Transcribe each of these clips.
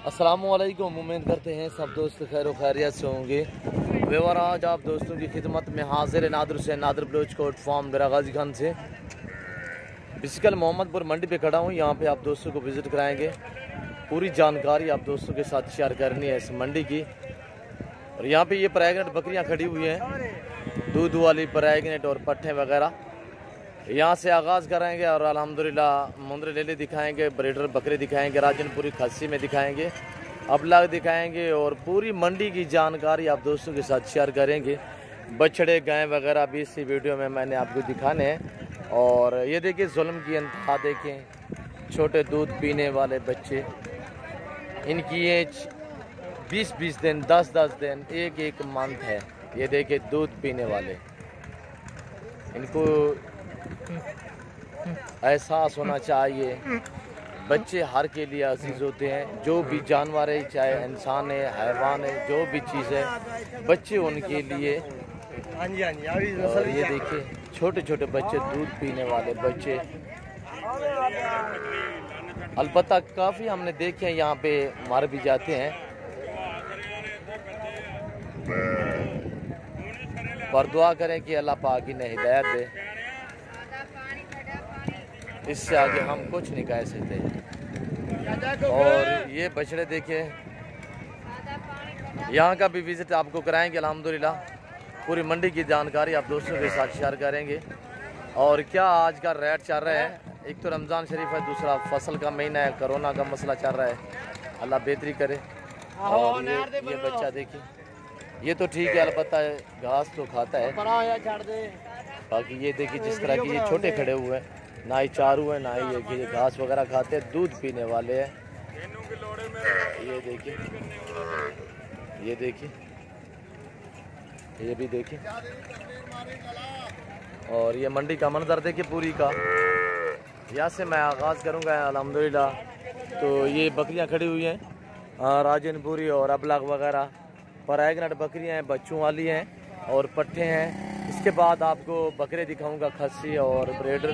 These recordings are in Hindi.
अस्सलामुअलैकुम। उम्मीद करते हैं सब दोस्त खैर खैरियत से होंगे। व्यवहार आज आप दोस्तों की खिदमत में हाजिर नादर से नादर बलोच कोट फार्म मेरा गाजी खान से बिस्कल मोहम्मदपुर मंडी पे खड़ा हूँ। यहाँ पे आप दोस्तों को विज़िट कराएंगे, पूरी जानकारी आप दोस्तों के साथ शेयर करनी है इस मंडी की। और यहाँ पे ये प्रेगनेंट बकरियाँ खड़ी हुई हैं, दूध वाली प्रेगनेंट और पट्ठे वगैरह। यहाँ से आगाज़ कराएंगे और अल्हम्दुलिल्लाह मुंदर लेले दिखाएंगे, ब्रीडर बकरे दिखाएंगे, राजनपुरी खस्सी में दिखाएंगे, अबलाग दिखाएंगे और पूरी मंडी की जानकारी आप दोस्तों के साथ शेयर करेंगे। बछड़े गाय वगैरह भी इसी वीडियो में मैंने आपको दिखाने हैं। और ये देखिए जुल्म की इंतहा देखें, छोटे दूध पीने वाले बच्चे, इनकी एज 20-20 दिन 10-10 दिन एक मंथ है। ये देखिए दूध पीने वाले, इनको एहसास होना चाहिए बच्चे हर के लिए अजीज़ होते हैं। जो भी जानवर है, चाहे इंसान है, हैवान है, जो भी चीज़ है, बच्चे उनके लिए। और ये देखिए छोटे छोटे बच्चे, दूध पीने वाले बच्चे। अलबत्ता काफ़ी हमने देखे हैं यहाँ पे मर भी जाते हैं, पर दुआ करें कि अल्लाह पाक इन्हें हिदायत दे। इससे आगे हम कुछ नहीं कह सकते। और ये बछड़े देखिए, यहाँ का भी विज़िट आपको कराएंगे अल्हम्दुलिल्लाह। पूरी मंडी की जानकारी आप दोस्तों के साथ शेयर करेंगे। और क्या आज का रेट चल रहा है, एक तो रमज़ान शरीफ है, दूसरा फसल का महीना है, कोरोना का मसला चल रहा है, अल्लाह बेहतरी करे। और ये बच्चा देखिए, ये तो ठीक है, अलबत्ता घास तो खाता है। बाकी ये देखिए जिस तरह के ये छोटे खड़े हुए हैं, ना ही चारू है ना ही ये घास वगैरह खाते हैं, दूध पीने वाले हैं। ये देखिए, ये देखिए, ये भी देखिए। और ये मंडी का मंजर देखिए पूरी का। यहाँ से मैं आगाज़ करूँगा अल्हम्दुलिल्लाह। तो ये बकरियाँ खड़ी हुई हैं, राजनपुरी और अबलाग वगैरह प्रेगनेंट बकरियाँ हैं, बच्चों वाली हैं और पट्ठे हैं। इसके बाद आपको बकरे दिखाऊंगा, खस्सी और ब्रीडर,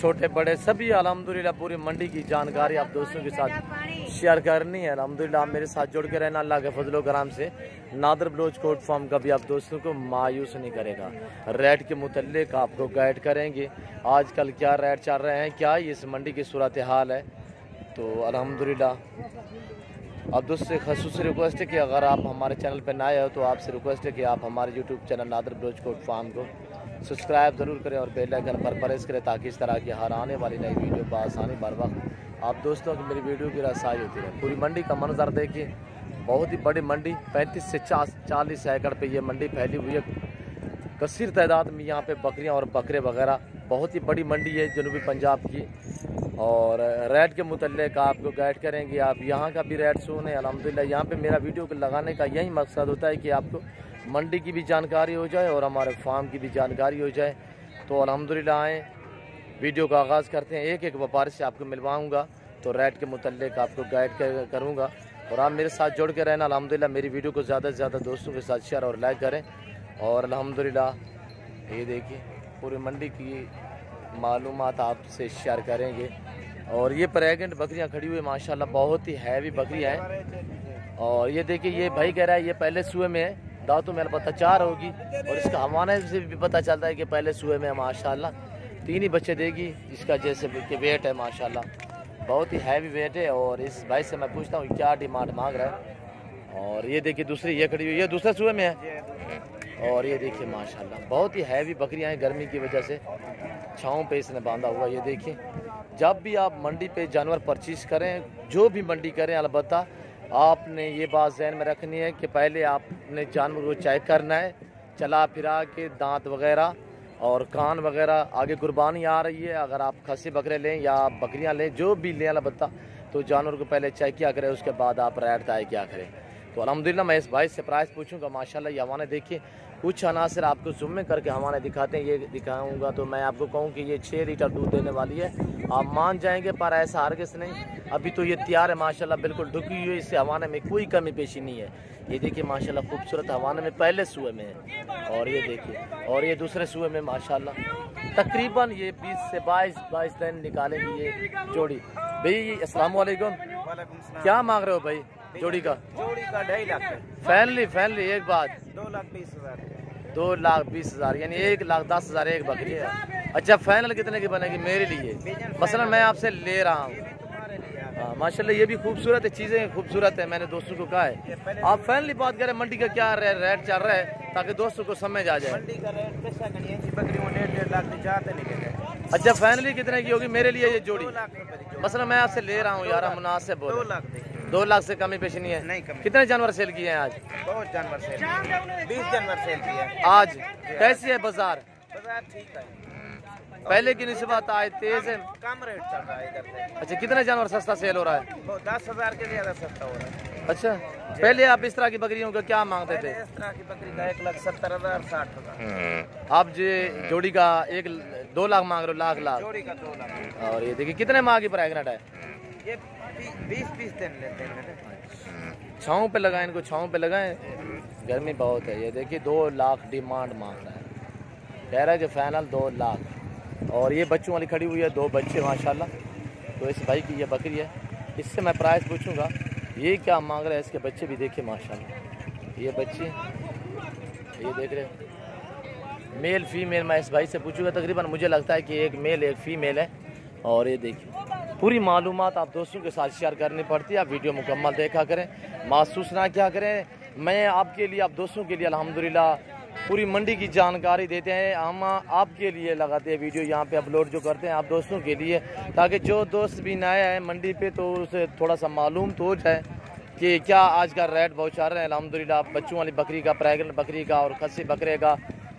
छोटे बड़े सभी। अल्हम्दुलिल्लाह पूरी मंडी की जानकारी आप दोस्तों के साथ शेयर करनी है। अल्हम्दुलिल्लाह मेरे साथ जुड़ के रहना, अल्लाह के फजलो कराम से नादर बलोच कोट फार्म का भी आप दोस्तों को मायूस नहीं करेगा। रेट के मुतल्लिक आपको गाइड करेंगे, आजकल क्या रेट चल रहे हैं, क्या इस मंडी की सूरत हाल है। तो अल्हम्दुलिल्लाह अब दोस्तों ख़ुसूसी रिक्वेस्ट है कि अगर आप हमारे चैनल पर नए हो तो आपसे रिक्वेस्ट है कि आप हमारे YouTube channel Nadir Baloch Kot farm को सब्सक्राइब ज़रूर करें और बेल आइकन पर प्रेस करें, ताकि इस तरह की हर आने वाली नई वीडियो बआसानी बर वक्त आप दोस्तों की मेरी वीडियो की रसाई होती है। पूरी मंडी का मंजर देखिए, बहुत ही बड़ी मंडी, 35 से 40 एकड़ पे ये मंडी फैली हुई है। कसीर तादाद में यहाँ पे बकरियाँ और बकरे वगैरह, बहुत ही बड़ी मंडी है जनूबी पंजाब की। और रेट के मुतल्लिक आपको गाइड करेंगे, आप यहाँ का भी रेट सुने। अल्हम्दुलिल्लाह यहाँ पे मेरा वीडियो को लगाने का यही मकसद होता है कि आपको मंडी की भी जानकारी हो जाए और हमारे फार्म की भी जानकारी हो जाए। तो अल्हम्दुलिल्लाह आएँ, वीडियो का आगाज़ करते हैं। एक व्यापारी से आपको मिलवाऊँगा, तो रेट के मुतल्लिक आपको गाइड करूँगा और आप मेरे साथ जुड़ के रहना। अल्हम्दुलिल्लाह मेरी वीडियो को ज़्यादा से ज़्यादा दोस्तों के साथ शेयर और लाइक करें। और अल्हम्दुलिल्लाह ये देखिए पूरी मंडी की मालूमात आपसे शेयर करेंगे। और ये प्रेगनेंट बकरियां खड़ी हुई माशाल्लाह, बहुत ही हैवी बकरियां हैं। और ये देखिए, ये भाई कह रहा है ये पहले सुए में है, दांतों में अलबत्ता 4 होगी। और इसका हवाने से भी पता चलता है कि पहले सुए में है माशाल्लाह। 3 ही बच्चे देगी, इसका जैसे कि वेट है माशाल्लाह, बहुत ही हैवी वेट है। और इस भाई से मैं पूछता हूँ क्या डिमांड मांग रहा है। और ये देखिए दूसरी ये खड़ी हुई, ये दूसरे सुए में है। और ये देखिए माशाल्लाह बहुत ही हैवी बकरियां हैं, गर्मी की वजह से छाँव पे इसने बांधा हुआ। ये देखिए, जब भी आप मंडी पे जानवर परचेज करें, जो भी मंडी करें, अलबत्ता आपने ये बात ज़हन में रखनी है कि पहले आपने जानवर को चेक करना है, चला फिरा के दांत वगैरह और कान वगैरह। आगे कुर्बानी आ रही है, अगर आप खस्सी बकरे लें या बकरियां लें, जो भी लें अलबत्ता, तो जानवर को पहले चेक किया करें, उसके बाद आप रेट तय किया करें। तो अल्हम्दुलिल्लाह मैं इस भाई से प्राइस पूछूंगा। माशाल्लाह ये हवाने देखिए, कुछ अनासर आपको ज़ूम में करके हवाने दिखाते हैं, ये दिखाऊंगा तो मैं आपको कहूँ कि ये 6 लीटर दूध देने वाली है, आप मान जाएंगे। पर ऐसा हरगिज़ नहीं, अभी तो ये तैयार है माशाल्लाह, बिल्कुल ढुकी हुई है, इससे हवाने में कोई कमी पेशी नहीं है। ये देखिए माशाल्लाह खूबसूरत हवाने में पहले सुए में है। और ये देखिए, और ये दूसरे सुए में माशाल्लाह तकरीबन ये 20 से 22 दिन निकालेंगी ये जोड़ी। भाई अस्सलाम वालेकुम, क्या मांग रहे हो भाई? जोड़ी का 2.5 लाख। फैनली एक बात 2,20,000। 2,20,000 यानी 1,10,000 एक बकरी है। अच्छा फाइनल कितने की बनेगी मेरे लिए? मसलन मैं आपसे ले रहा हूँ। हाँ माशाल्लाह ये भी खूबसूरत है, चीज़ें खूबसूरत है। मैंने दोस्तों को कहा है आप फाइनली बात करें मंडी का क्या रेट चल रहा है ताकि दोस्तों को समझ आ जाए। मंडी का रेट बकरी 1.5 लाख की चाहते नहीं। अच्छा फाइनली कितने की होगी मेरे लिए ये जोड़ी? 2 लाख रुपए। मसलन मैं आपसे ले रहा हूँ यार, मुनासिब बोलो। 2 लाख। 2 लाख से कमी पेश नहीं है? नहीं कमी। कितने जानवर सेल किए हैं आज? बहुत जानवर सेल, 20 जानवर सेल किए आज। कैसी है बाजार? बाजार ठीक है, पहले की निस्बत आज तेज है, कम रेट चल रहा है इधर से। अच्छा कितने जानवर सस्ता सेल हो रहा है? 10,000 के ज्यादा सस्ता हो रहा है। अच्छा पहले आप इस तरह की बकरियों का क्या मांगते थे? इस तरह की बकरी का 1,70,000 60,000। आप जोड़ी का 2 लाख मांग रहे हो? लाख जोड़ी का 2 लाख। और ये देखिए कितने माह की प्रेग्नेंट है? ये 20 दिन लेते हैं। छाँव पे लगाएं इनको, छाँव पे लगाएं, गर्मी बहुत है। ये देखिए 2 लाख डिमांड मांग रहा है, कह रहा है कि फाइनल 2 लाख। और ये बच्चों वाली खड़ी हुई है, 2 बच्चे माशाल्लाह। तो इस भाई की ये बकरी है, इससे मैं प्राइस पूछूंगा ये क्या मांग रहा है। इसके बच्चे भी देखिए माशाल्लाह, ये बच्चे ये देख रहे हैं, मेल फीमेल मैं इस भाई से पूछूंगा। तकरीबन मुझे लगता है कि एक मेल एक फीमेल है। और ये देखिए पूरी मालूमात आप दोस्तों के साथ शेयर करनी पड़ती है। आप वीडियो मुकम्मल देखा करें, महसूस ना क्या करें। मैं आपके लिए, आप दोस्तों के लिए अल्हम्दुलिल्लाह पूरी मंडी की जानकारी देते हैं। हम आपके लिए लगाते हैं वीडियो, यहाँ पे अपलोड जो करते हैं आप दोस्तों के लिए, ताकि जो दोस्त भी नया है मंडी पे तो उसे थोड़ा सा मालूम तो हो जाए कि क्या आज का रेट बहुत चल रहा है। अल्हम्दुलिल्लाह बच्चों वाली बकरी का, प्रेग्नेंट बकरी का और खस्सी बकरे का,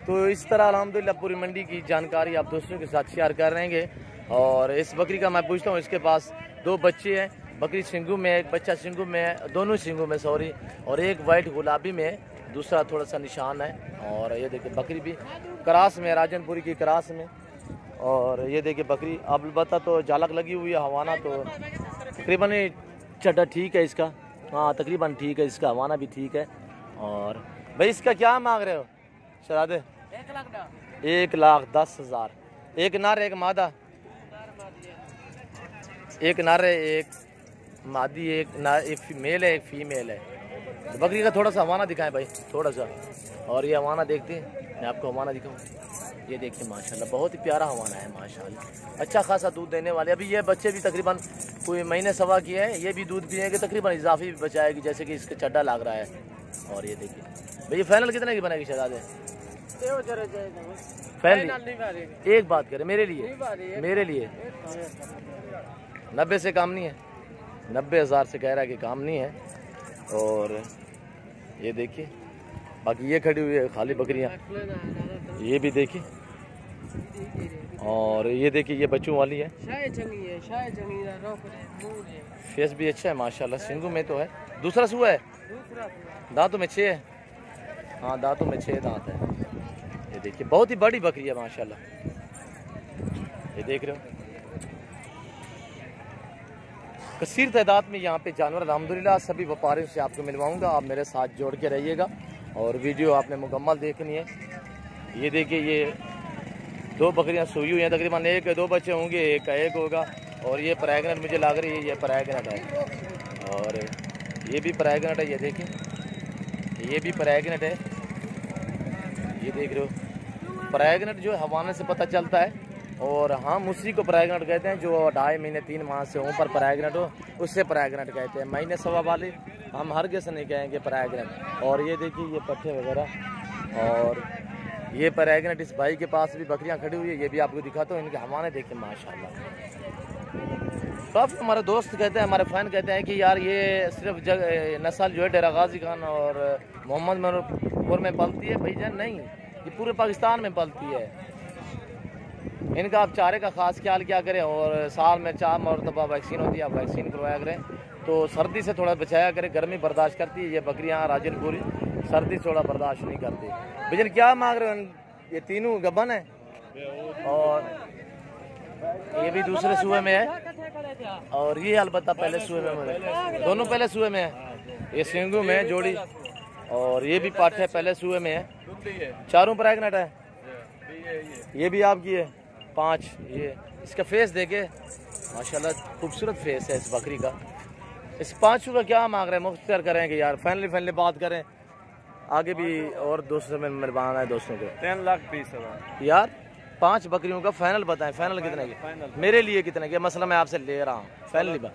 तो इस तरह अल्हम्दुलिल्लाह पूरी मंडी की जानकारी आप दोस्तों के साथ शेयर कर रहेंगे। और इस बकरी का मैं पूछता हूँ, इसके पास 2 बच्चे हैं, बकरी सिंगू में है, एक बच्चा सिंगू में है, दोनों सिंगू में सॉरी, और एक वाइट गुलाबी में है, दूसरा थोड़ा सा निशान है। और ये देखिए बकरी भी क्रास में, राजनपुरी की क्रास में। और ये देखिए बकरी अब बता तो जालक लगी हुई है, हवाना तो तकरीबन चड्डा ठीक है इसका, हाँ तकरीबन ठीक है इसका, हवाना भी ठीक है। और भाई इसका क्या मांग रहे हो शरादे? 1,10,000। एक नर एक मादा? एक नर है एक मादी, एक मेल है एक फीमेल है। तो बकरी का थोड़ा सा हवाना दिखाएं भाई, थोड़ा सा। और ये हवाना देखते हैं, मैं आपको हवाना दिखाऊँ। ये देखिए माशाल्लाह बहुत ही प्यारा हवाना है माशाल्लाह, अच्छा खासा दूध देने वाले। अभी ये बच्चे भी तकरीबन कोई महीने सवा की है, ये भी दूध पिएंगे तकरीबन, इजाफी भी बचाएगी जैसे कि इसका चड्डा लग रहा है। और ये देखिए भैया फाइनल कितने की बनेगी शहजादे? फाइनल एक बात करें मेरे लिए 90 से काम नहीं है, 90,000 से कह रहा है कि काम नहीं है। और ये देखिए बाकी ये खड़ी हुई है खाली बकरियां, ये भी देखिए। और ये देखिए ये बच्चों वाली है, फेस भी अच्छा है माशाल्लाह, सिंगू में तो है। दूसरा सुआ है, दांतों में 6 है, हाँ दांतों में 6 दांत है। ये देखिए बहुत ही बड़ी बकरी है माशाल्लाह, ये देख रहे हो। कसीर तादाद में यहाँ पे जानवर अल्हम्दुलिल्लाह सभी व्यापारियों से आपको मिलवाऊंगा, आप मेरे साथ जोड़ के रहिएगा और वीडियो आपने मुकम्मल देखनी है। ये देखिए ये 2 बकरियाँ सोई हुई हैं, तकरीबन 1 या 2 बच्चे होंगे, एक का एक होगा। और ये प्रेग्नेंट मुझे लग रही है, ये प्रेग्नेंट है। और ये भी प्रेग्नेंट है, ये देखिए ये भी प्रेग्नेंट है, ये देख रहे हो। प्रेग्नेंट जो हवाने से पता चलता है, और हम उसी को प्रेग्नेंट कहते हैं जो 2.5 महीने 3 माह से ऊपर प्रेग्नेंट हो, उससे प्रेग्नेंट कहते हैं। महीने सवा वाले हम हर किसी नहीं कहेंगे प्रेग्नेंट। और ये देखिए ये पट्टे वगैरह, और ये प्रेग्नेंट इस भाई के पास भी बकरियां खड़ी हुई है, ये भी आपको दिखाता हूँ। इनके हवाने देखिए माशाल्लाह। काफ़ी हमारे दोस्त कहते हैं, हमारे फैन कहते हैं कि यार ये सिर्फ नस्ल जो है डेरा गाजी खान और मोहम्मद मनोर में पलती है। भैया नहीं, ये पूरे पाकिस्तान में पलती है। इनका आप चारे का खास ख्याल क्या करें, और साल में 4 मरतबा वैक्सीन होती है, आप वैक्सीन करवाया करें। तो सर्दी से थोड़ा बचाया करें, गर्मी बर्दाश्त करती है ये बकरियाँ राजनपुरी, सर्दी थोड़ा बर्दाश्त नहीं करती। भजन क्या मांग रहे हो? ये तीनों गबन है और ये भी दूसरे सूबे में है, और ये अलबत्ता पहले सूबे में, दोनों पहले सूबे में है। ये सिंगू में जोड़ी, और ये भी पाठ है पहले सूबे में है। चारों प्रेग्नेंट है, ये भी आपकी है 5। ये इसका फेस देखे माशाल्लाह खूबसूरत फेस है इस बकरी का, इस पाँचों का क्या मांग रहे हैं? मुख्तर करेंगे यार, फाइनली बात करें। आगे भी और दोस्तों में मेहरबान है दोस्तों को। 3,20,000 यार 5 बकरियों का फाइनल बताएं, फाइनल कितने की? फाइनल मेरे लिए कितने की? मसला मैं आपसे ले रहा हूँ, फाइनली बात।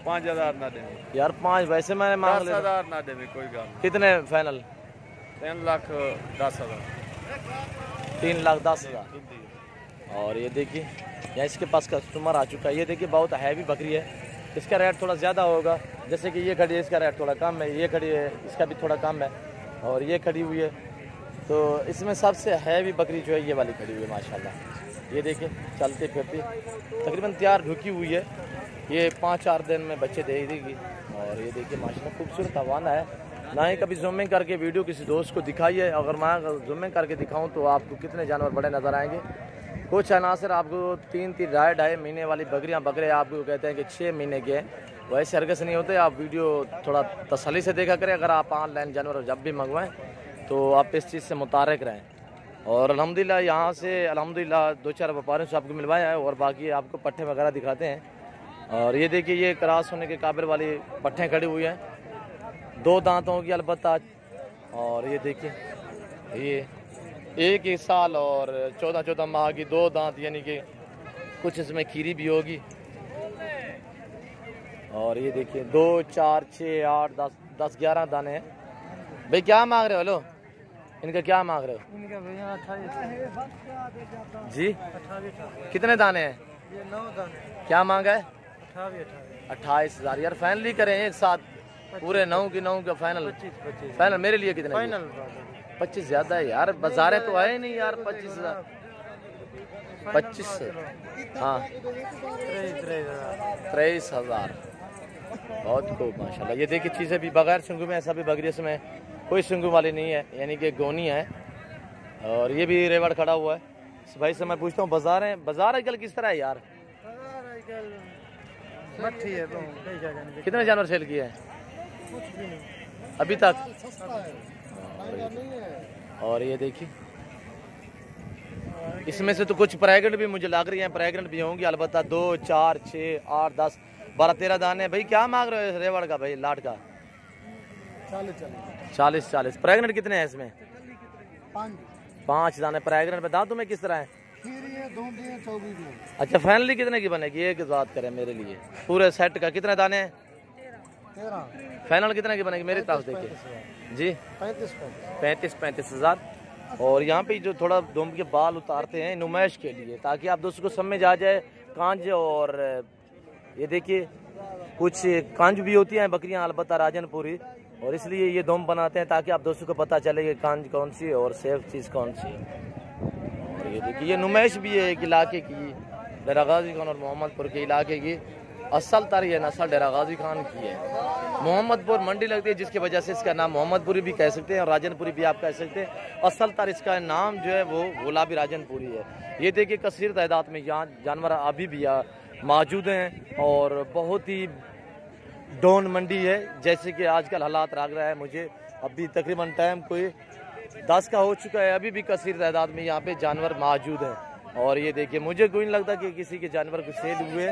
5,000 ना देंगे यार 5 वैसे मैंने मांग लिया। 10,000 ना देंगे कोई गल। कितने फाइनल? 3,10,000 3,10,000। और ये देखिए यहाँ इसके पास कस्टमर आ चुका है। ये देखिए बहुत हैवी बकरी है, इसका रेट थोड़ा ज़्यादा होगा। जैसे कि ये खड़ी है इसका रेट थोड़ा कम है, ये खड़ी है इसका भी थोड़ा कम है, और ये खड़ी हुई है। तो इसमें सबसे हैवी बकरी जो है ये वाली खड़ी हुई है माशाल्लाह। ये देखिए चलती फिरती तकरीबन तैयार ढुकी हुई है। ये 5-4 दिन में बच्चे दे देगी। और ये देखिए माशाल्लाह खूबसूरत हवाना है। ना ही कभी जूमिंग करके वीडियो किसी दोस्त को दिखाइए। अगर मैं जूमिंग करके दिखाऊं तो आपको कितने जानवर बड़े नज़र आएंगे। कुछ अनासर आपको 3-3 ढाई महीने वाली बकरे आपको कहते हैं कि 6 महीने के हैं, वैसे हरकत नहीं होते। आप वीडियो थोड़ा तसल्ली से देखा करें। अगर आप ऑनलाइन जानवर जब भी मंगवाएं तो आप इस चीज़ से मुतारक रहें। और अल्हम्दुलिल्लाह यहाँ से अल्हम्दुलिल्लाह 2-4 व्यापारियों से आपको मिलवाया है, और बाकी आपको पट्टे वगैरह दिखाते हैं। और ये देखिए ये क्रॉस होने के काबिल वाली पट्टें खड़ी हुई हैं, 2 दांतों की अलबत्ता। और ये देखिए ये 1 साल और 14 माह की 2 दांत, यानी कि कुछ इसमें खीरी भी होगी। और ये देखिए 2, 4, 6, 8, 10, 11 दाने हैं। भाई क्या मांग रहे हो? हेलो, इनका क्या मांग रहे हो? इनका भैया 28 जी कितने दाने हैं? ये 9 दाने। क्या मांगा है? 28,000 यार फाइनली करें एक साथ पूरे 9 की 9 का फाइनल। 25 फाइनल मेरे लिए कितना? फाइनल 25 ज्यादा है यार, बाजारे तो है नहीं यार। 25,000 25 हाँ 23,000 बहुत खूब माशाल्लाह। ये देखिए चीज़ें भी बगैर सिंगू में, ऐसा भी बकरी इसमें कोई सिंगू वाली नहीं है, यानी कि गोनी है। और ये भी रेवड़ खड़ा हुआ है। इस भाई से मैं पूछता हूँ बाजार आजकल किस तरह है यार? मट्ठी है तो कितने जानवर सेल किए हैं अभी तक? और ये देखिए इसमें से तो कुछ प्रेग्नेंट भी मुझे लग रही हैं, प्रेग्नेंट भी होंगी अलबत्ता। 2, 4, 6, 8, 10, 12, 13 दाने। भाई क्या मांग रहे हो रेवड़ का? भाई लाट का 40 प्रेग्नेंट कितने हैं इसमें? 5 दाने प्रेग्नेंट में। दांतों में किस तरह है? अच्छा फाइनली कितने की बनेगी? एक बात करें मेरे लिए पूरे सेट का कितने दाने हैं? 13। फाइनल कितने की बनेगी मेरी तरफ देखिए जी? 35,000। और यहाँ पे जो थोड़ा दुम के बाल उतारते हैं नुमाइश के लिए, ताकि आप दोस्तों को समझ आ जाए कांज। और ये देखिए कुछ कांज भी होती हैं बकरियाँ अलबत्ता राजनपुरी, और इसलिए ये दुम बनाते हैं ताकि आप दोस्तों को पता चले कि कांज कौन सी है और सेफ चीज़ कौन सी है। और ये देखिए ये नुमाइश भी है एक इलाके की, डेरा गाजी खान और मोहम्मदपुर के इलाके की असल तारी नस्ल डेरा गाजी खान की है। मोहम्मदपुर मंडी लगती है जिसकी वजह से इसका नाम मोहम्मदपुरी भी कह सकते हैं और राजनपुरी भी आप कह सकते हैं। असल तार इसका नाम जो है वो गुलाबी राजनपुरी है। ये देखिए कसीर तादाद में यहाँ जानवर अभी भी मौजूद हैं, और बहुत ही डॉन मंडी है। जैसे कि आजकल हालात लग रहा है मुझे, अभी तकरीबन टाइम कोई 10 का हो चुका है, अभी भी कसीर तादाद में यहाँ पे जानवर मौजूद हैं। और ये देखिए मुझे कोई नहीं लगता कि किसी के जानवर को सेल हुए,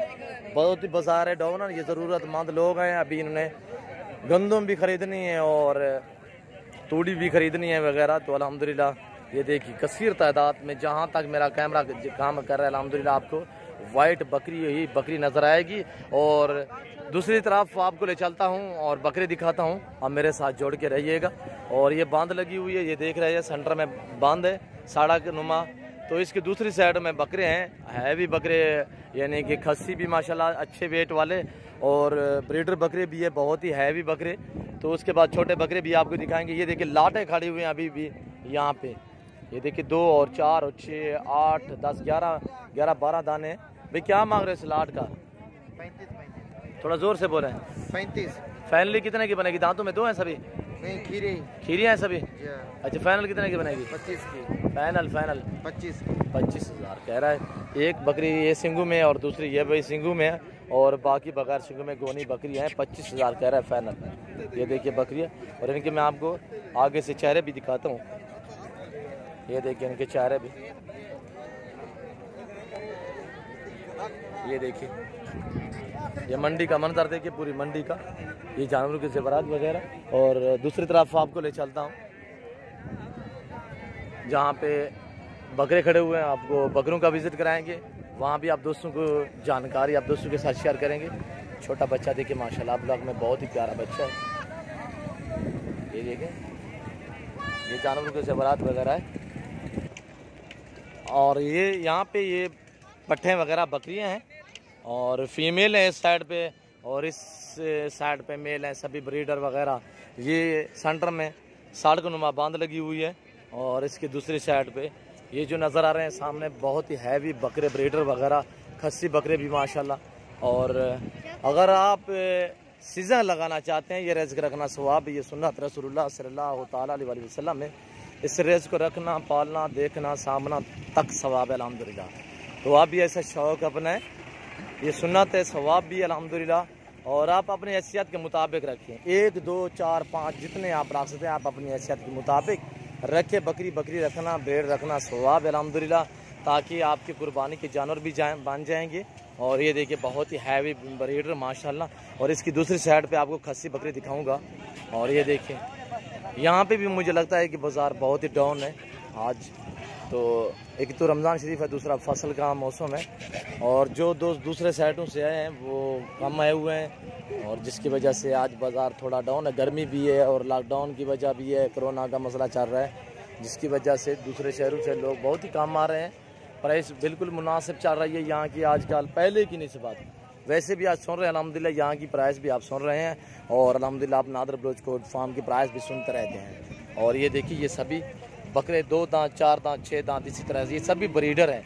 बहुत ही बाजार है डाउन। ये ज़रूरतमंद लोग हैं, अभी इन्होंने गंदम भी ख़रीदनी है और तूड़ी भी ख़रीदनी है वगैरह। तो अल्हम्दुलिल्लाह ये देखिए कसीर तादाद में, जहाँ तक मेरा कैमरा काम कर रहा है अल्हम्दुलिल्लाह आपको वाइट बकरी ही बकरी नज़र आएगी। और दूसरी तरफ आपको ले चलता हूँ और बकरी दिखाता हूँ, आप मेरे साथ जोड़ के रहिएगा। और ये बांध लगी हुई है, ये देख रहे हैं सेंटर में बांध है साड़ा के नुमा। तो इसकी दूसरी साइड में बकरे हैं, हैवी बकरे, यानी कि खस्सी भी माशाल्लाह अच्छे वेट वाले, और ब्रीडर बकरे भी है बहुत ही हैवी बकरे। तो उसके बाद छोटे बकरे भी आपको दिखाएंगे। ये देखिए लाटें खड़ी हुई हैं अभी भी यहाँ पे। ये देखिए 2 और 4 और 6, 8, 10, 11, 12 दाने। भाई क्या मांग रहे हैं इस लाट का? 35। थोड़ा जोर से बोले। 35 फाइनली कितने की बनेगी? दांतों में 2 हैं सभी? नहीं खीरी हैं सभी? अच्छा फाइनल कितने की बनेगी? 25 की। फाइनल 25,000 कह रहा है। एक बकरी ये सिंगू में और दूसरी ये भाई सिंगू में है, और बाकी बगैर सिंगू में गोनी बकरी हैं। 25,000 कह रहा है फाइनल। ये देखिए बकरियाँ, और इनके मैं आपको आगे से चेहरे भी दिखाता हूँ। ये देखिए इनके चेहरे भी, ये देखिए ये मंडी का मंजर देखिए, पूरी मंडी का, ये जानवरों के ज़ेवरात वगैरह। और दूसरी तरफ आपको ले चलता हूँ जहाँ पे बकरे खड़े हुए हैं, आपको बकरों का विज़िट कराएंगे। वहाँ भी आप दोस्तों को जानकारी आप दोस्तों के साथ शेयर करेंगे। छोटा बच्चा देखिए माशाल्लाह, ब्लॉग में बहुत ही प्यारा बच्चा है। ये देखिए, ये जानवरों के ज़ेवरात वगैरह है। और ये यहाँ पे ये पट्ठे वगैरह बकरियाँ हैं और फीमेल है इस साइड पे, और इस साइड पे मेल है, सभी ब्रीडर वगैरह। ये सेंटर में सड़क नुमा बांध लगी हुई है, और इसके दूसरी साइड पे ये जो नज़र आ रहे हैं सामने बहुत ही हैवी बकरे ब्रीडर वगैरह, खस्सी बकरे भी माशाल्लाह। और अगर आप सीज़न लगाना चाहते हैं, ये रिज़्क़ रखना सवाब, ये सुन्नत रसूलुल्लाह सल्लल्लाहु तआला अलैहि वसल्लम में, इस रिज़्क़ को रखना, पालना, देखना, सामना तक सवाब है अल्हम्दुलिल्लाह। तो आप भी ऐसा शौक़ अपनाएं, ये सुन्नत है, सवाब भी अल्हम्दुलिल्लाह। और आप अपनी हैसियत के मुताबिक रखें, 1 2 4 5 जितने आप रख सकते हैं आप अपनी हैसियत के मुताबिक रखें। बकरी रखना, भेड़ रखना सवाब है अल्हम्दुलिल्लाह, ताकि आपकी कुर्बानी के जानवर भी बन जाएंगे। और ये देखिए बहुत ही हैवी ब्रीडर माशाल्लाह। और इसकी दूसरी साइड पे आपको खस्सी बकरी दिखाऊंगा। और ये देखिए यहाँ पे भी मुझे लगता है कि बाज़ार बहुत ही डाउन है आज। तो एक तो रमज़ान शरीफ है, दूसरा फसल का मौसम है, और जो दोस्त दूसरे साइडों से आए हैं वो कम आए हुए हैं, और जिसकी वजह से आज बाज़ार थोड़ा डाउन है। गर्मी भी है और लॉकडाउन की वजह भी है, कोरोना का मसला चल रहा है, जिसकी वजह से दूसरे शहरों से लोग बहुत ही कम आ रहे हैं। प्राइस बिल्कुल मुनासिब चल रही है यहाँ की आजकल, पहले की नहीं बात। वैसे भी आज सुन रहे हैं अल्हम्दुलिल्लाह, यहाँ की प्राइस भी आप सुन रहे हैं, और अल्हम्दुलिल्लाह आप नादर बलोच कोट फार्म की प्राइस भी सुनते रहते हैं। और ये देखिए ये सभी बकरे 2 दांत 4 दांत 6 दांत इसी तरह से ये सभी ब्रीडर हैं।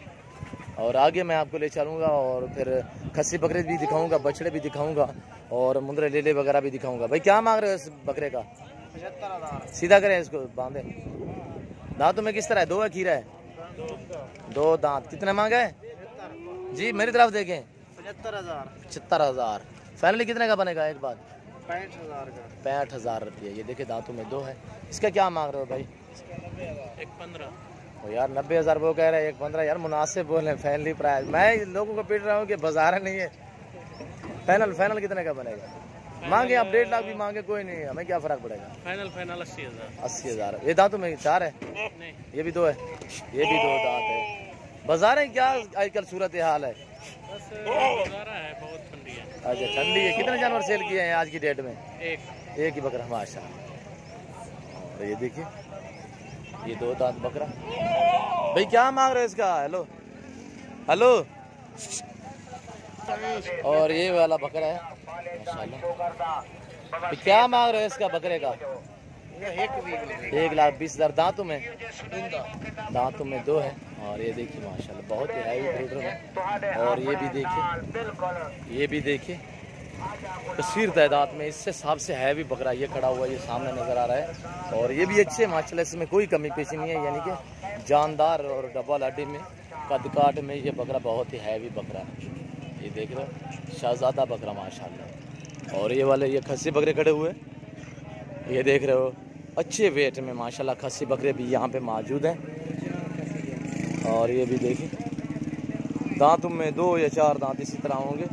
और आगे मैं आपको ले चलूँगा और फिर खस्सी बकरे भी दिखाऊँगा, बछड़े भी दिखाऊँगा, और मुंदरे लेले वगैरह भी दिखाऊँगा। भाई क्या मांग रहे हो इस बकरे का? 75,000। सीधा करें इसको, बांधे। दांतों में किस तरह है? 2 है, खीरा है? 2 दांत। कितने मांगे हैं जी? मेरी तरफ देखें। 75,000। 75,000। फाइनली कितने का बनेगा? एक बात 65,000 का। 65,000 रुपये। ये देखिए दांतों में 2 है। इसका क्या मांग रहे हो भाई? 1,15,000। तो यार 90,000 वो कह रहे हैं, 1,15,000 यार मुनासिब बोले, फैमिली प्राइस। मैं लोगों को पीट रहा हूँ कि बाजार नहीं है। फाइनल कितने का बनेगा? मांगे आप 1.5 लाख भी मांगे, कोई नहीं, हमें क्या फर्क पड़ेगा। फाइनल 80,000। 80,000। ये दांतों में 4 है? नहीं, ये भी 2 है, ये भी 2 दांत है। बाजार है क्या आजकल सूरत हाल है? बस गुजारा है, बहुत ठंडी है। अच्छा ठंडी है। कितने जानवर सेल किए हैं आज की डेट में? एक ही बकरा माशाल्लाह। और ये देखिए ये 2 दांत बकरा। भाई क्या मांग रहे हो इसका? Hello hello. और ये वाला बकरा है माशाल्लाह। तो क्या मांग रहे हो इसका बकरे का? 1,20,000। दांतों में 2 है। और ये देखिए माशाल्लाह बहुत ही हैवी ब्रीडर है। और ये भी देखिए कसीर तादाद में, इससे सबसे हैवी बकरा ये खड़ा हुआ ये सामने नज़र आ रहा है। और ये भी अच्छे माशाल्लाह, इसमें कोई कमी पेशी नहीं है, यानी कि जानदार और डबल हड्डी में कद काट में ये बकरा बहुत ही हैवी बकरा है। ये देख रहे हो शाहजादा बकरा माशाल्लाह। और ये वाले ये खस्सी बकरे खड़े हुए, ये देख रहे हो अच्छे वेट में माशाल्लाह खस्सी बकरे भी यहाँ पे मौजूद हैं। और ये भी देखिए दांतों में 2 या 4 दांत इसी तरह होंगे।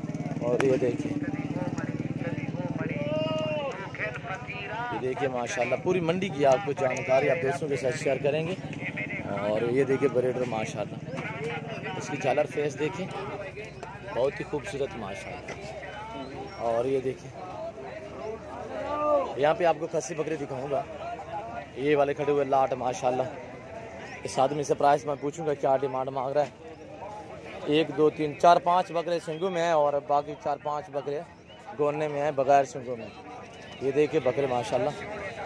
और ये देखिए माशाल्लाह पूरी मंडी की आपको जानकारी आप दोस्तों के साथ शेयर करेंगे। और ये देखिए ब्रीडर माशाल्लाह, इसकी झालर फेस देखिए बहुत ही खूबसूरत माशाल्लाह। और ये देखिए यहाँ पे आपको खस्सी बकरे दिखाऊंगा, ये वाले खड़े हुए लाट माशाल्लाह। इस आदमी से प्राइस मैं पूछूंगा क्या डिमांड मांग रहा है। 1 2 3 4 5 बकरे सिंगों में हैं और बाकी 4-5 बकरे गोने में हैं बगैर सिंगों में। ये देखिए बकरे माशाल्लाह।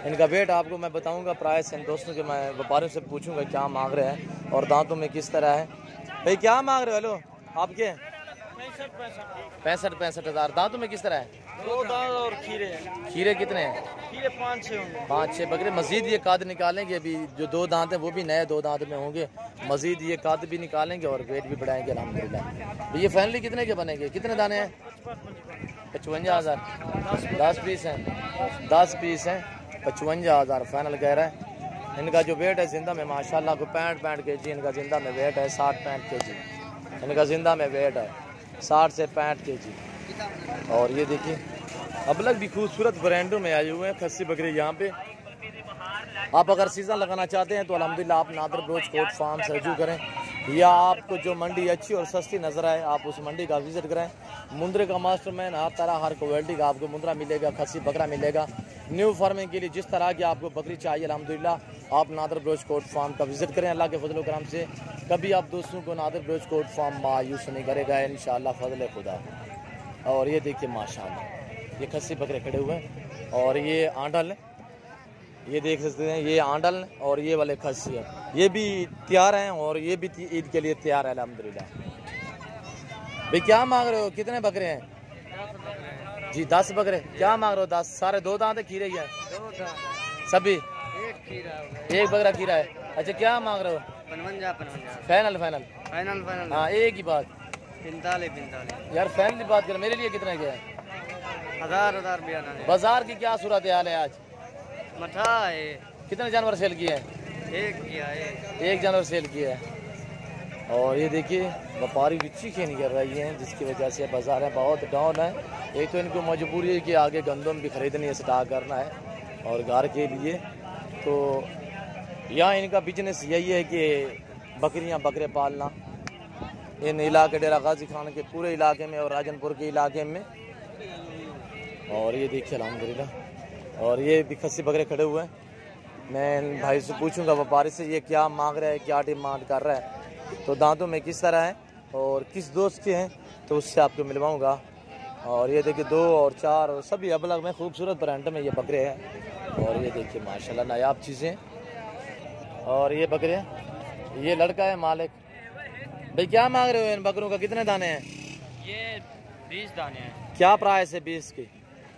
इनका वेट आपको मैं बताऊंगा, प्राइस इन दोस्तों के मैं व्यापारियों से पूछूंगा क्या मांग रहे हैं और दांतों में किस तरह है। भाई क्या मांग रहे हो? हेलो आपके 65,000। दांतों में किस तरह है? 2 दांत और खीरे कितने हैं? खीरे 5-6 होंगे। 5-6 बकरे। मजीद ये काद निकालेंगे, अभी जो 2 दांत हैं वो भी नए 2 दांत में होंगे। मजीद ये काद भी निकालेंगे और वेट भी बढ़ाएंगे अल्हम्दुलिल्लाह। ये फाइनली कितने के बनेंगे? कितने दाने हैं? 55,000। 10 पीस हैं, 10 पीस हैं। 55,000 फाइनल कह रहा है। इनका जो वेट है जिंदा में माशाल्लाह को 65 kg इनका जिंदा में वेट है। 60-65 kg इनका जिंदा में वेट है, 60 से 65 kg। और ये देखिए अबलग भी खूबसूरत ब्रांडों में आए हुए हैं खस्सी बकरे यहाँ पे। आप अगर सीज़न लगाना चाहते हैं तो अल्हम्दुलिल्लाह आप नादर ब्रोच कोट फार्म से रजू करें, या आपको जो मंडी अच्छी और सस्ती नज़र आए आप उस मंडी का विज़िट करें। मुंद्रे का मास्टरमैन, हर तरह हर क्वालिटी का आपको मुंद्रा मिलेगा, खस्सी बकरा मिलेगा। न्यू फार्मिंग के लिए जिस तरह की आपको बकरी चाहिए अल्हम्दुलिल्लाह आप नादर ब्रोच कोट फार्म का विज़िट करें। अल्लाह के फजल व करम से कभी आप दोस्तों को नादर ब्रोच कोट फार्म मायूस नहीं करेगा इंशाअल्लाह फजल खुदा। और ये देखिए माशाअल्लाह ये खस्सी बकरे खड़े हुए हैं और ये आंडल है, ये देख सकते हैं ये आंडल और ये वाले खस्सी है, ये भी तैयार हैं और ये भी ईद के लिए तैयार है अल्हम्दुलिल्लाह। भाई क्या मांग रहे हो, कितने बकरे हैं जी? 10 बकरे। क्या मांग रहे हो? 10 सारे 2 दांत है, खीरे है सभी? एक बकरा खीरा है। अच्छा क्या मांग रहे हो? 55 फाइनल फाइनल फाइनल। हाँ एक ही बात 45 यार, फाइनल बात कर। मेरे लिए कितने के है? 1000 बयाना है। बाजार की क्या सूरत हाल है आज? मठा है। कितने जानवर सेल किए हैं? एक किया है। एक जानवर सेल किया है। और ये देखिए व्यापारी भी चीखें नहीं कर रही हैं जिसकी वजह से बाजार है बहुत डाउन है। एक तो इनको मजबूरी है कि आगे गंदम भी खरीदनी है, स्टॉक करना है और घर के लिए। तो यहाँ इनका बिजनेस यही है कि बकरियाँ बकरे पालना इन इलाके डेरा गाजी खान के पूरे इलाके में और राजनपुर के इलाके में। और ये देखिए अल्हम्दुलिल्लाह और ये भी खस्सी बकरे खड़े हुए हैं। मैं भाई से पूछूंगा व्यापारी से ये क्या मांग रहा है, क्या डिमांड कर रहा है, तो दांतों में किस तरह है और किस दोस्त के हैं तो उससे आपको मिलवाऊंगा। और ये देखिए 2 और 4 और सभी अलग में खूबसूरत ब्रांड में ये बकरे हैं। और ये देखिए माशाल्लाह नायाब चीज़ें। और ये बकरे ये लड़का है मालिक। भाई क्या मांग रहे हो इन बकरों का, कितने दाने हैं? ये 20 दाने हैं। क्या प्राइस है 20 की?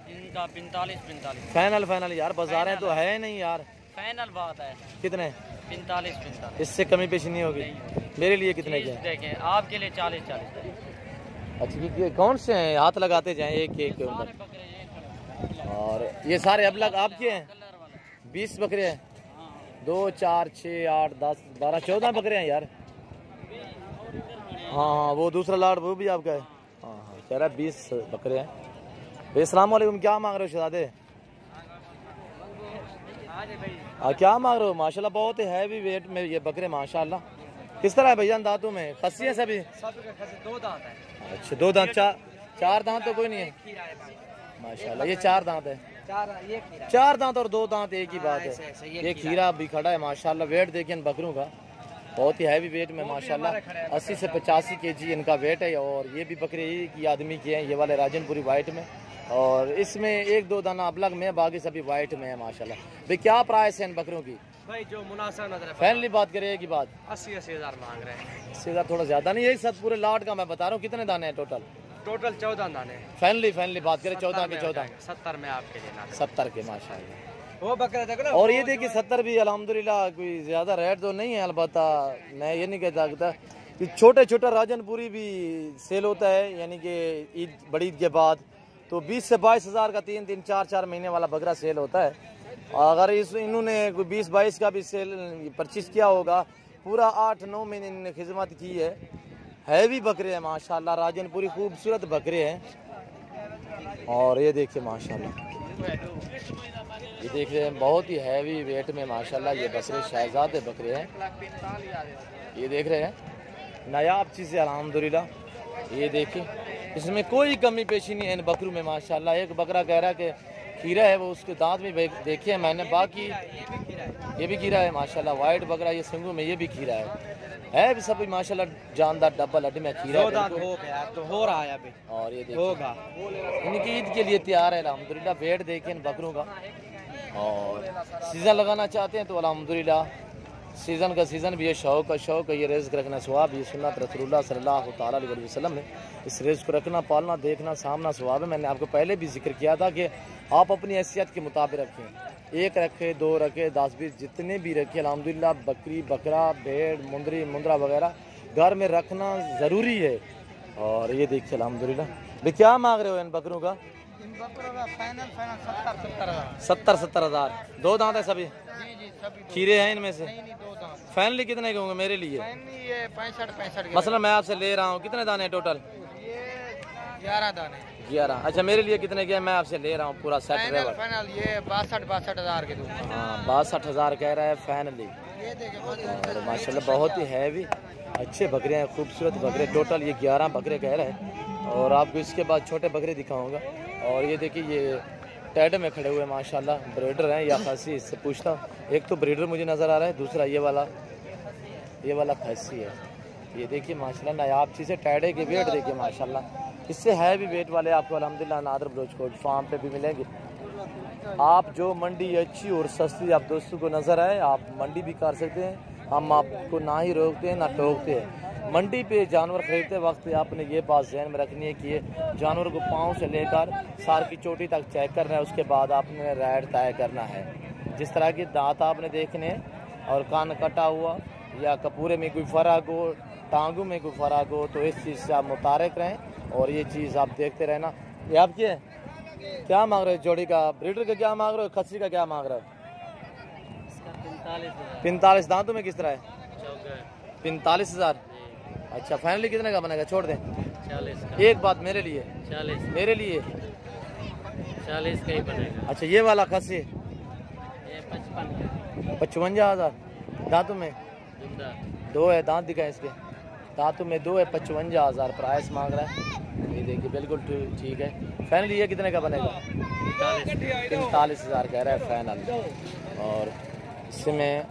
इनका 45। फाइनल यार, बाजारें तो है नहीं यार। फाइनल बात है। कितने? 45। इससे कमी पेशी नहीं होगी। मेरे लिए कितने के? देखें आपके लिए 40। अच्छा ये कौन से हैं? हाथ लगाते जाएं एक एक के ऊपर। और ये सारे अब लग आपके हैं? 20 बकरे हैं। 2 4 6 8 10 12 14 बकरे हैं यार। हाँ वो दूसरा लाड वो भी आपका है। हाँ कह रहा है 20 बकरे हैं। अस्सलाम वालेकुम, क्या मांग रहे हो शहजादे? क्या मांग रहे हो? माशाल्लाह बहुत हैवी वेट में ये बकरे माशाल्लाह। किस तरह है भैया दांतों में? खस्सी है सभी? 2 दांत है। अच्छा 2 दांत। 4 दांत तो कोई नहीं है माशाल्लाह। ये 4 दांत है। 4 दांत और 2 दांत एक ही बात है। ये खीरा भी खड़ा है माशाल्लाह। वेट देखिए इन बकरों का बहुत ही हैवी वेट में माशाल्लाह 80 से 85 kg इनका वेट है। और ये भी बकरे एक ही आदमी के हैं, ये वाले राजनपुरी वाइट में। और इसमें 1-2 दाना अबलग में, बाकी सभी वाइट में है माशाल्लाह। भाई क्या प्राइस है इन बकरियों की? भाई जो मुनासिब नजर है। फाइनली बात करें एक ही बात 80 हज़ार मांग रहे हैं। 80,000 थोड़ा ज्यादा नहीं है? सब पूरे लाट का मैं बता रहा हूँ। कितने दाने हैं टोटल? टोटल 14 दाने। फाइनली बात करें 14 के 14 70 में आपके लिए 70 के माशाल्लाह। वो बकरे देख लो। और ये देखिए 70 भी अल्हम्दुलिल्लाह कोई ज्यादा रेट तो नहीं है। अलबत्ता मैं ये नहीं कह सकता कि छोटा राजनपुरी भी सेल होता है, यानी कि ईद बड़ी ईद के बाद तो 20 से 22 हज़ार का 3-3 4-4 महीने वाला बकरा सेल होता है। अगर इन्होंने कोई 20-22 का भी सेल परचेज किया होगा, पूरा 8-9 महीने इन्होंने खिदमत की है। हैवी बकरे हैं माशाल्लाह, राजनपुरी खूबसूरत बकरे हैं। और ये देखिए माशाल्लाह ये देख रहे हैं बहुत ही हैवी वेट में माशाल्लाह ये बकरे शहजादे बकरे हैं। ये देख रहे हैं नायाब चीज़ें अल्हम्दुलिल्लाह। ये देखिए इसमें कोई कमी पेशी नहीं है इन बकरों में माशाल्लाह। एक बकरा कह रहा है कि खीरा है, वो उसके दांत भी देखे हैं मैंने। बाकी ये भी खीरा है माशाल्लाह। वाइट बकरा ये सिंगू में ये भी खीरा है भी सब माशाल्लाह जानदार डब्बल हड्डी में खीरा है तो हो रहा है अभी। और ये देखिए होगा इनकी ईद के लिए तैयार है अल्हम्दुलिल्लाह। वेट देखिए इन बकरों का। और सीज़न लगाना चाहते हैं तो अल्हम्दुलिल्लाह सीज़न का सीज़न भी है, शौक का शौक है। ये रिज़्क़ रखना सवाब, ये सुन्नत रसूलुल्लाह सल्लल्लाहु तआला अलैहि वसल्लम ने इस रिज़्क़ को रखना, पालना, देखना, सामना सवाब है। मैंने आपको पहले भी जिक्र किया था कि आप अपनी हैसियत के मुताबिक रखें। 1 रखे, 2 रखे, 10-20 जितने भी रखे अल्हम्दुलिल्लाह। बकरी बकरा भेड़ मुंदरी मुंदरा वगैरह घर में रखना ज़रूरी है। और ये देखिए अल्हम्दुलिल्लाह। भाई क्या मांग रहे हो इन बकरों का? इन बकरों का फाइनल 70 70 हज़ार। 2 दांत है सभी? जी सभी। खीरे हैं इनमें से? नहीं 2 दांत। फाइनली कितने के होंगे मेरे लिए? ये 65 के। मसलन मैं आपसे ले रहा हूँ, कितने दाने टोटल? ये 11 दाने। 11। अच्छा मेरे लिए कितने के? मैं आपसे ले रहा हूँ पूरा सेट फाइनल फाइनल ये 62,000 के दूंगा। हाँ 62,000 कह रहा है फाइनली। ये देखिए और माशाल्लाह बहुत ही हैवी अच्छे बकरे हैं, खूबसूरत बकरे। टोटल ये 11 बकरे कह रहे हैं और आपको इसके बाद छोटे बकरे दिखाऊंगा। और ये देखिए ये टैड में खड़े हुए माशाल्लाह ब्रीडर हैं या खासी, इससे पूछता हूँ। एक तो ब्रीडर मुझे नज़र आ रहा है, दूसरा ये वाला खासी है। ये देखिए माशाल्लाह नायाब चीज़ है। टैडे के वेट देखिए माशाल्लाह, इससे है भी वेट वाले आपको अल्हम्दुलिल्लाह नादर बलोच कोट फार्म पे भी मिलेंगे। आप जो मंडी अच्छी और सस्ती आप दोस्तों को नज़र आए, आप मंडी भी कर सकते हैं। हम आपको ना ही रोकते हैं ना टोकते हैं। मंडी पे जानवर खरीदते वक्त आपने ये बात ध्यान में रखनी है कि ये जानवर को पाँव से लेकर सार की चोटी तक चेक करना है, उसके बाद आपने रेट तय करना है। जिस तरह के दांत आपने देखने और कान कटा हुआ या कपूरे में कोई फ़र्क हो, टांगों में कोई फ़र्क हो, तो इस चीज़ से आप मुतारिक रहें और ये चीज़ आप देखते रहना। ये आपकी है? क्या मांग रहे हो जोड़ी का? ब्रीडर का क्या मांग रहे हो? खस्सी का क्या मांग रहे हो? 45। दांतों में किस तरह है? 45,000। अच्छा फाइनली कितने का बनेगा? छोड़ दें 40 का। एक बात मेरे लिए, 40 मेरे लिए 40 का ही बनेगा। अच्छा ये वाला खस्सी ये 55 55,000। दांतों में जिंदा 2 है, दांत दिखाए इसके, दांतों में 2 है। 55,000 प्राइस मांग रहा है। ये देखिए बिल्कुल ठीक है। फाइनली ये कितने का बनेगा? 45,000 कह रहा है फाइनल। और इससे मैं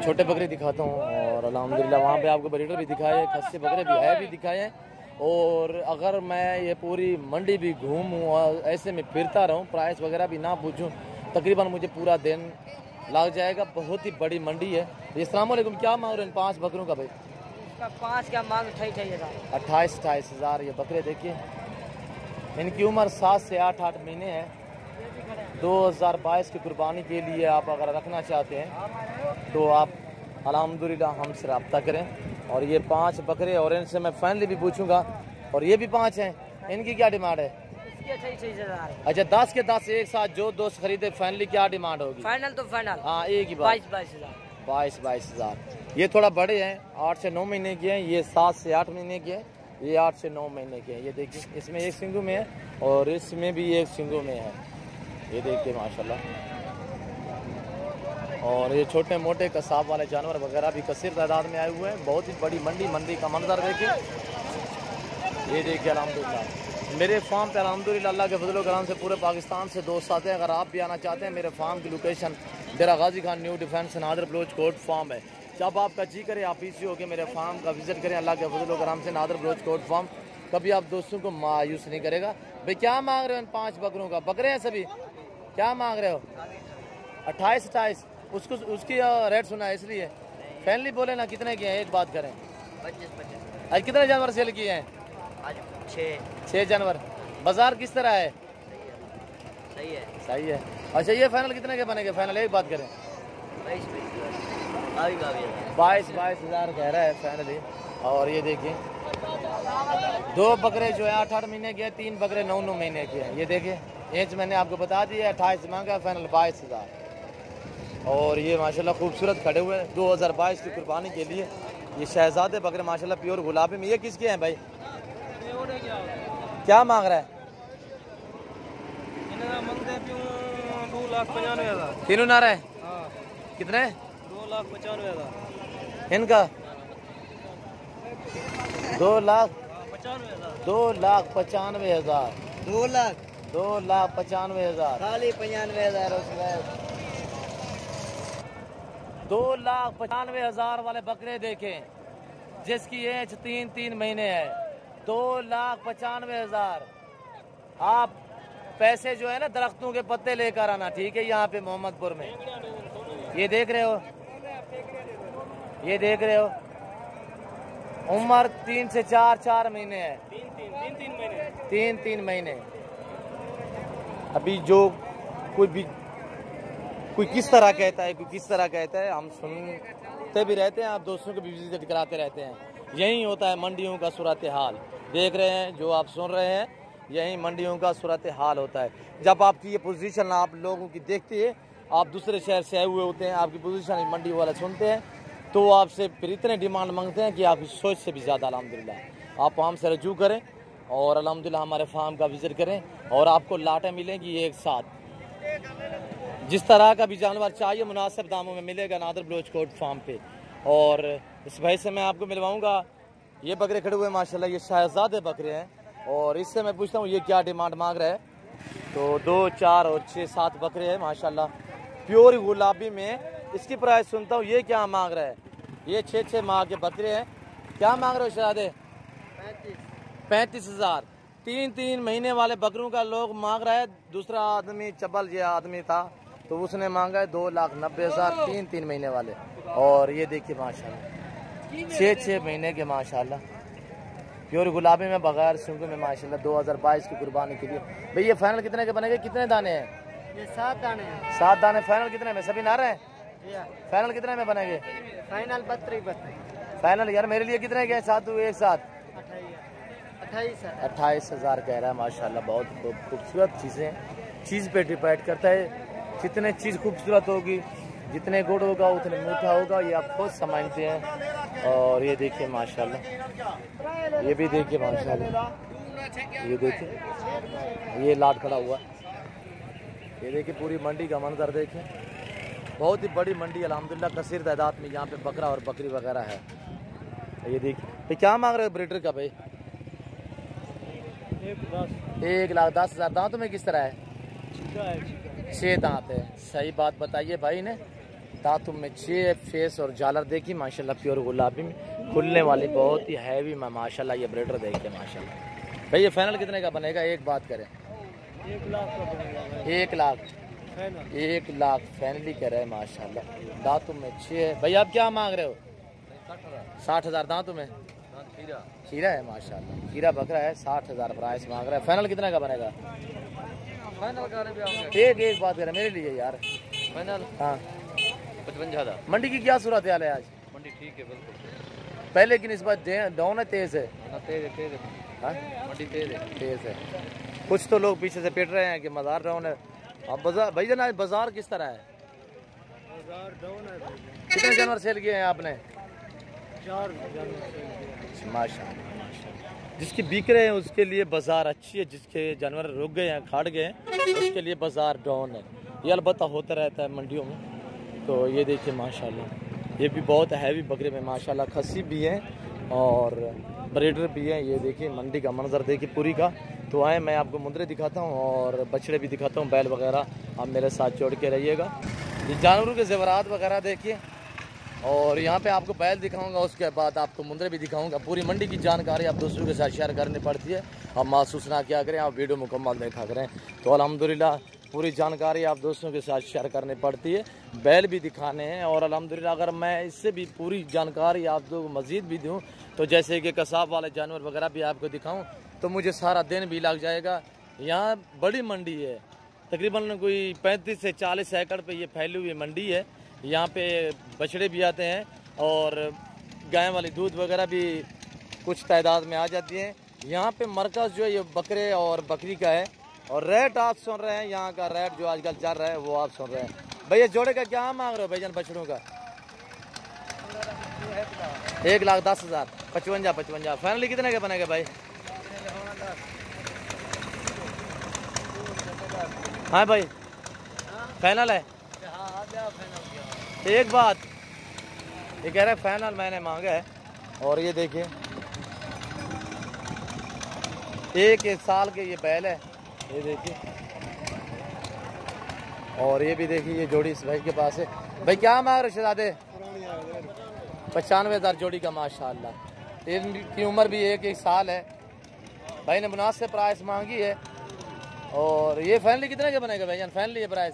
छोटे बकरे दिखाता हूँ और अल्हम्दुलिल्लाह वहाँ पे आपको ब्रीडर भी दिखाए, खस्सी बकरे भी है भी दिखाए हैं। और अगर मैं ये पूरी मंडी भी घूमूँ और ऐसे में फिरता रहूँ, प्राइस वगैरह भी ना पूछूँ, तकरीबन मुझे पूरा दिन लग जाएगा। बहुत ही बड़ी मंडी है। अस्सलाम वालेकुम, क्या मांग रहे हैं 5 बकरों का भाई? इसका 5 क्या मांग 28,000। 28,000 ये बकरे देखिए। इनकी उम्र 7 से 8 महीने है। 2022 की कुर्बानी के लिए आप अगर रखना चाहते हैं तो आप अल्हम्दुलिल्लाह हमसे रब्ता करें। और ये 5 बकरे और इनसे मैं फाइनली भी पूछूंगा। और ये भी 5 हैं, इनकी क्या डिमांड है? इसकी 28,000। अच्छा 10 के 10 एक साथ जो दोस्त खरीदे, फाइनली क्या डिमांड होगी? फाइनल तो फाइनल हाँ एक ही बात, 22,000। 22,000। ये थोड़ा बड़े हैं, 8 से 9 महीने के हैं। ये 7 से 8 महीने के हैं, ये 8 से 9 महीने के हैं। ये देखिए इसमें एक सिंगू में है और इसमें भी एक सिंगू में है। ये देखिए माशाल्लाह। और ये छोटे मोटे कसाब वाले जानवर वगैरह भी कसीर तादाद में आए हुए हैं। बहुत ही बड़ी मंडी का मंजर देखिए। ये देखिए अल्हम्दुलिल्लाह मेरे फार्म पे अल्हम्दुलिल्लाह अल्लाह के फजल करम से पूरे पाकिस्तान से दोस्त आते हैं। अगर आप भी आना चाहते हैं, मेरे फार्म की location Dera Ghazi Khan new defence Nadar Baloch Kot farm है। जब आपका जी करे आप इसी होकर मेरे फार्म का विजिट करें। अल्लाह के फजल करम से नादर बलोच कोट फार्म कभी आप दोस्तों को मायूस नहीं करेगा। भाई क्या मांग रहे हो इन 5 बकरों का? बकरे हैं सभी, क्या मांग रहे हो? 28 उसको उसकी रेट सुना है इसलिए फैनली बोले ना। कितने किए हैं? एक बात करें 25। आज कितने जानवर सेल किए हैं? आज 6 जानवर। बाजार किस तरह है? सही है। सही है। अच्छा ये फाइनल कितने के बनेंगे? फाइनल एक बात करें 22,000 कह रहा है फाइनली। और ये देखिए 2 बकरे जो है 8 महीने के हैं, 3 बकरे 9 महीने के हैं। ये देखिए एज मैंने आपको बता दिया, 28 मांगा, फाइनल 22,000। और ये माशाल्लाह खूबसूरत खड़े हुए हैं 2022 की कुर्बानी के लिए। ये शहजादे बकरे माशाल्लाह प्योर गुलाबी में। ये किसके हैं भाई? क्या मांग रहा है? 2,95,000। तीनों ना रहे कितने? 2,95,000। इनका 2,95,000। 2,95,000 खाली 95,000 उसमें। 2,95,000 वाले बकरे देखें, जिसकी एज 3 महीने है। 2,95,000। आप पैसे जो है ना दरख्तों के पत्ते लेकर आना, ठीक है? यहाँ पे मोहम्मदपुर में ये देख रहे हो, ये देख रहे हो, उम्र 3 से 4 महीने है। 3 महीने। अभी जो कोई किस तरह कहता है, कोई किस तरह कहता है, हम सुनते भी रहते हैं, आप दोस्तों को भी विजिट कराते रहते हैं। यही होता है मंडियों का सूरत हाल। देख रहे हैं जो आप सुन रहे हैं, यही मंडियों का सूरत हाल होता है। जब आपकी ये पोजीशन आप लोगों की देखती है, आप दूसरे शहर से आए हुए होते हैं, आपकी पोजीशन मंडी वाले सुनते हैं तो आपसे फिर इतने डिमांड मांगते हैं कि आपकी सोच से भी ज़्यादा अल्हम्दुलिल्लाह। आप हमसे रजू करें और अल्हम्दुलिल्लाह हमारे फार्म का विजिट करें और आपको लाटें मिलेंगी एक साथ। जिस तरह का भी जानवर चाहिए मुनासिब दामों में मिलेगा नादर बलोच कोट फार्म पे। और इस भाई से मैं आपको मिलवाऊंगा। ये बकरे खड़े हुए माशाल्लाह, ये शहजादे बकरे हैं। और इससे मैं पूछता हूँ ये क्या डिमांड मांग रहा है। तो 2, 4 और 6, 7 बकरे हैं माशाल्लाह, प्योर गुलाबी में। इसकी प्राइस सुनता हूँ ये क्या मांग रहा है। ये 6-6 माह के बकरे हैं। क्या मांग रहे हो शहजादे? 35,000। 3-3 महीने वाले बकरों का लोग मांग रहा है। दूसरा आदमी चबल ये आदमी था तो उसने मांगा है 2,90,000 3-3 महीने वाले। और ये देखिए माशाल्लाह 6-6 महीने के माशाल्लाह प्योर गुलाबी में बगैर सूंघे में माशाल्लाह 2022 की कुर्बानी के लिए। भाई ये फाइनल कितने के बनेंगे? कितने दाने हैं? ये 7 दाने हैं। 7 दाने। फाइनल कितने में? सभी नारे हैं? फाइनल कितने में बनेंगे? फाइनल 32। फाइनल यार मेरे लिए कितने के साथ हुए एक साथ? 28,000 कह रहा है माशाल्लाह। बहुत खूबसूरत चीज़ें हैं। चीज़ पे डिपेंड करता है। जितने चीज़ खूबसूरत होगी, जितने गुड़ होगा उतने मीठा होगा, ये आप खुद समझते हैं। और ये देखिए माशाल्लाह, ये भी देखिए माशाल्लाह, ये देखिए ये लाट खड़ा हुआ। ये देखिए पूरी मंडी का मंजर देखिए। बहुत ही बड़ी मंडी अल्हम्दुलिल्लाह, कसीर तादाद में यहाँ पे बकरा और बकरी वगैरह है। ये देखिए भाई क्या मांग रहे हो ब्रीडर का? भाई 1,10,000। दांतों में किस तरह है? 6 दांत है। सही बात बताइए भाई ने। दांतों में 6 फेस और झालर देखी माशाल्लाह, प्योर गुलाबी में खुलने वाली, बहुत ही हैवी में माशाल्लाह। ये ब्रीडर देखिए माशाल्लाह। भाई ये फाइनल कितने का बनेगा? एक बात करें। 1 लाख का बनेगा। 1 लाख 1 लाख फाइनली कह रहे हैं माशाल्लाह। दांतों में 6। भाई आप क्या मांग रहे हो? 60,000 दांतों में। खीरा है माशाल्लाह, खीरा बकरा है। 60,000 प्राइस मांग रहा है। फाइनल कितने का बनेगा? एक बात करें मेरे लिए यार। फाइनल हाँ 55,000। मंडी की क्या सूरत हाल है आज? मंडी ठीक है बिल्कुल। पहले की निस्बत डाउन है, तेज है? तेज है। हाँ? मंडी तेज है। कुछ तो लोग पीछे से पिट रहे हैं कि बाजार डाउन है। अब बाजार भाई जान, बाजार किस तरह है? बाजार डाउन है। कितने जानवर सेल किए हैं आपने? 4 जानवर माशाल्लाह। जिसकी बिक रहे हैं उसके लिए बाजार अच्छी है, जिसके जानवर रुक गए हैं, खाड़ गए हैं, उसके लिए बाजार डाउन है। ये अलबत्ता होता रहता है मंडियों में। तो ये देखिए माशाल्लाह, ये भी बहुत हैवी बकरे में माशाल्लाह, खस्सी भी हैं और ब्रीडर भी हैं। ये देखिए मंडी का मंजर देखिए पूरी का। तो आए मैं आपको मुंदरे दिखाता हूँ और बछड़े भी दिखाता हूँ, बैल वगैरह। आप मेरे साथ जोड़ के रहिएगा। ये जानवरों के ज़ेवरात वगैरह देखिए। और यहाँ पे आपको बैल दिखाऊंगा, उसके बाद आपको मुंदरे भी दिखाऊंगा। पूरी मंडी की जानकारी आप दूसरों के साथ शेयर करनी पड़ती है। आप महसूस ना क्या करें, आप वीडियो मुकम्मल देखा करें। तो अल्हम्दुलिल्लाह पूरी जानकारी आप दोस्तों के साथ शेयर करनी पड़ती है। बैल भी दिखाने हैं और अल्हम्दुलिल्लाह अगर मैं इससे भी पूरी जानकारी आप लोगों को मज़ीद भी दूँ, तो जैसे कि कसाब वाले जानवर वगैरह भी आपको दिखाऊँ, तो मुझे सारा दिन भी लग जाएगा। यहाँ बड़ी मंडी है, तकरीबन कोई 35 से 40 एकड़ पे ये फैली हुई मंडी है। यहाँ पे बछड़े भी आते हैं और गाय वाली दूध वगैरह भी कुछ तादाद में आ जाती है। यहाँ पे मरकज़ जो है ये बकरे और बकरी का है। और रेट आप सुन रहे हैं, यहाँ का रेट जो आजकल चल रहा है वो आप सुन रहे हैं। भैया जोड़े का क्या मांग रहे हो भाईजान बछड़ों का? 1,10,000। 55। फाइनली कितने के बनेगा भाई? हाँ भाई फाइनल है। एक बात ये कह रहे हैं फाइनल मैंने मांगा है। और ये देखिए 1 साल के ये बैल है, ये देखिए। और ये भी देखिए, ये जोड़ी इस भाई के पास है। भाई क्या मांग रहे शहजादे? 95,000 जोड़ी का माशाल्लाह। इनकी उम्र भी 1 साल है। भाई ने मुनासिब प्राइस मांगी है। और ये फाइनली कितने का बनेगा भाईजान? फाइनली ये प्राइस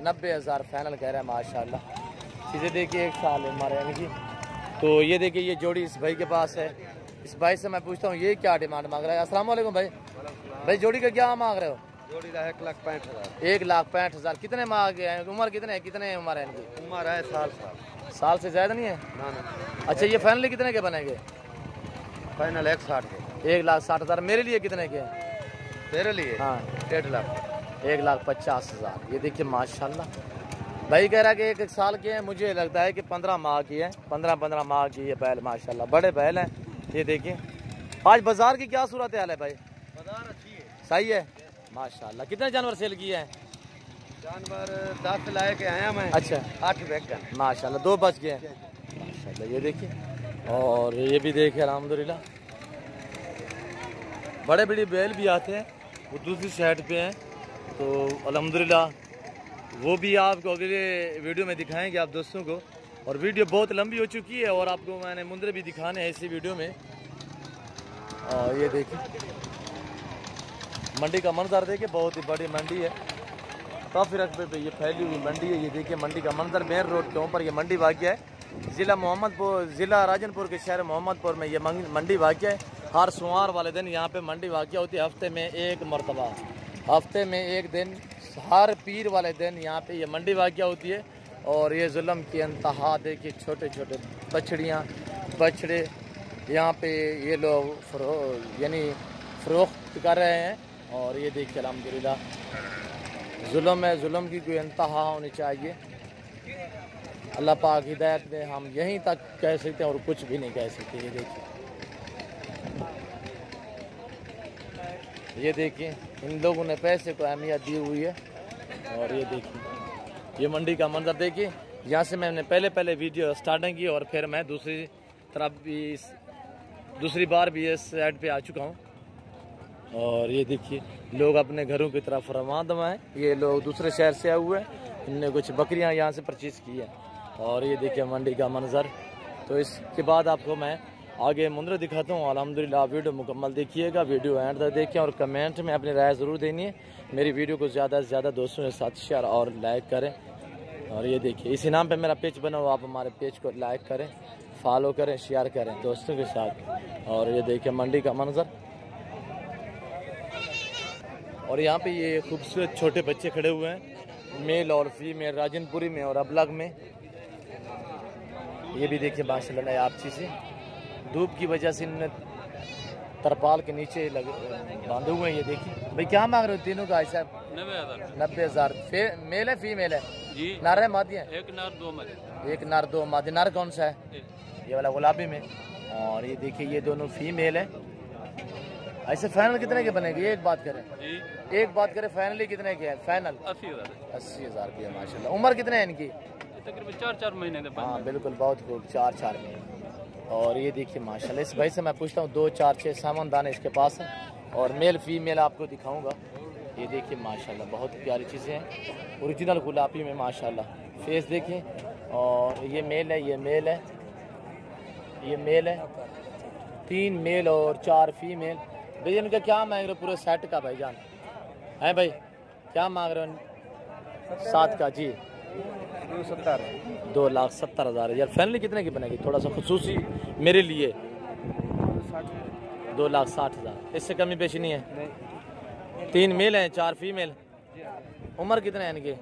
90,000 फाइनल कह रहे हैं माशाल्लाह। चीज़ें देखिए 1 साल है हमारे इनकी। तो ये देखिए ये जोड़ी इस भाई के पास है। इस भाई से मैं पूछता हूँ ये क्या डिमांड मांग रहा है? अस्सलाम वालेकुम भाई। भाई जोड़ी का क्या मांग रहे हो? जोड़ी का 1,65,000। 1,65,000। कितने माह के हैं? उम्र कितने उम्र है इनकी? उम्र है साल साल से ज़्यादा नहीं है ना। अच्छा ये फाइनली कितने के बनेंगे? फाइनल 1,60 के। 1,60,000। मेरे लिए कितने के हैं? तेरे लिए हाँ 1.5 लाख। 1,50,000। ये देखिए माशाल्लाह। भाई कह रहा है कि 1 साल के हैं, मुझे लगता है कि 15 माह की है। 15 माह की ये बैल माशाल्लाह, बड़े बैल हैं। ये देखिए आज बाजार की क्या सूरत हाल है भाई? बाजार अच्छी है, सही है माशाल्लाह। कितने जानवर सेल किए हैं? जानवर 10 लाए के आया मैं। अच्छा 8 बैग का माशाल्लाह, 2 बच गए हैं माशाल्लाह। ये देखिए, और ये भी देखिए अल्हम्दुलिल्लाह। बड़े बड़े बैल भी आते हैं, वो दूसरी साइड पे हैं, तो अल्हम्दुलिल्लाह वो भी आपको अगले वीडियो में दिखाएंगे आप दोस्तों को। और वीडियो बहुत लंबी हो चुकी है और आपको मैंने मुंदरे भी दिखाने हैं इसी वीडियो में। और ये देखिए मंडी का मंजर देखिए, बहुत ही बड़ी मंडी है, काफ़ी रकबे पे ये फैली हुई मंडी है। ये देखिए मंडी का मंजर, मेन रोड के ऊपर ये मंडी वाक़या है। ज़िला राजनपुर के शहर मोहम्मदपुर में ये मंडी वाक़या है। हर सोमवार वाले दिन यहाँ पे मंडी वाक़या होती है, हफ्ते में एक मरतबा, हफ्ते में एक दिन, हर पीर वाले दिन यहाँ पे ये मंडी वाक़या होती है। और ये जुल्म की इंतहा देखिए, छोटे छोटे बछड़ियाँ बछड़े यहाँ पे ये लोग यानी फ़रोख्त कर रहे हैं। और ये देखिए अल्हम्दुलिल्लाह जुल्म है, जुल्म की कोई इंतहा होनी चाहिए। अल्लाह पाक हिदायत दे, हम यहीं तक कह सकते हैं और कुछ भी नहीं कह सकते। ये देखिए इन लोगों ने पैसे को अहमियत दी हुई है। और ये देखिए ये मंडी का मंजर देखिए, यहाँ से मैंने पहले वीडियो स्टार्टिंग की और फिर मैं दूसरी तरफ भी दूसरी बार भी इस साइड पे आ चुका हूँ। और ये देखिए लोग अपने घरों की तरफ रवाना हैं। ये लोग दूसरे शहर से आए हुए हैं, इनने कुछ बकरियां यहाँ से परचेज़ की हैं। और ये देखिए मंडी का मंजर। तो इसके बाद आपको मैं आगे मुंदरे दिखाता हूँ। अल्हम्दुलिल्लाह वीडियो मुकम्मल देखिएगा, वीडियो एंड तक देखें और कमेंट में अपनी राय ज़रूर देनी है। मेरी वीडियो को ज़्यादा से ज़्यादा दोस्तों के साथ शेयर और लाइक करें। और ये देखिए इसी नाम पे मेरा पेज बना हुआ, आप हमारे पेज को लाइक करें, फॉलो करें, शेयर करें दोस्तों के साथ। और ये देखिए मंडी का मंजर। और यहाँ पे ये खूबसूरत छोटे बच्चे खड़े हुए हैं, मेल और फीमेल, राजनपुरी में और अबलग में। ये भी देखिए माशाल्लाह नई आपसी से, धूप की वजह से इन्होंने तरपाल के नीचे बांधे हुए हैं। ये देखिए भाई क्या मांग रहे हो तीनों का? ऐसा 90,000। मेल है फीमेल है जी? नर है मादी है? एक नर 2 मादी। एक नर 2 मादी। नर कौन सा है? ये वाला गुलाबी में। और ये देखिए ये दोनों फीमेल है। ऐसे फाइनल कितने के बनेंगे? एक बात करें जी, एक बात करें, फाइनली कितने के हैं? फाइनल 80,000 रुपये माशाल्लाह। उम्र कितने हैं इनकी? तकरीबन 4-4 महीने के। हाँ बिल्कुल, बहुत खूब, 4 में। और ये देखिए माशाल्लाह, इस भाई से मैं पूछता हूँ 2, 4, 6 सामान दाने इसके पास हैं। और मेल फीमेल आपको दिखाऊंगा। ये देखिए माशाल्लाह बहुत प्यारी चीज़ें हैं, ओरिजिनल गुलाबी में माशाल्लाह। फेस देखिए। और ये मेल है, ये मेल है, ये मेल है, 3 मेल और 4 फीमेल। भैया इनका क्या मांग रहे हो पूरे सेट का भाईजान? हैं भाई क्या मांग रहे हो 7 का? जी 2,70,000 यार। फैमिली कितने की बनेगी? थोड़ा सा खुसूसी मेरे लिए 2,60,000, इससे कमी पेशी नहीं है। 3 मेल हैं, 4 फीमेल। उम्र कितने हैं इनके?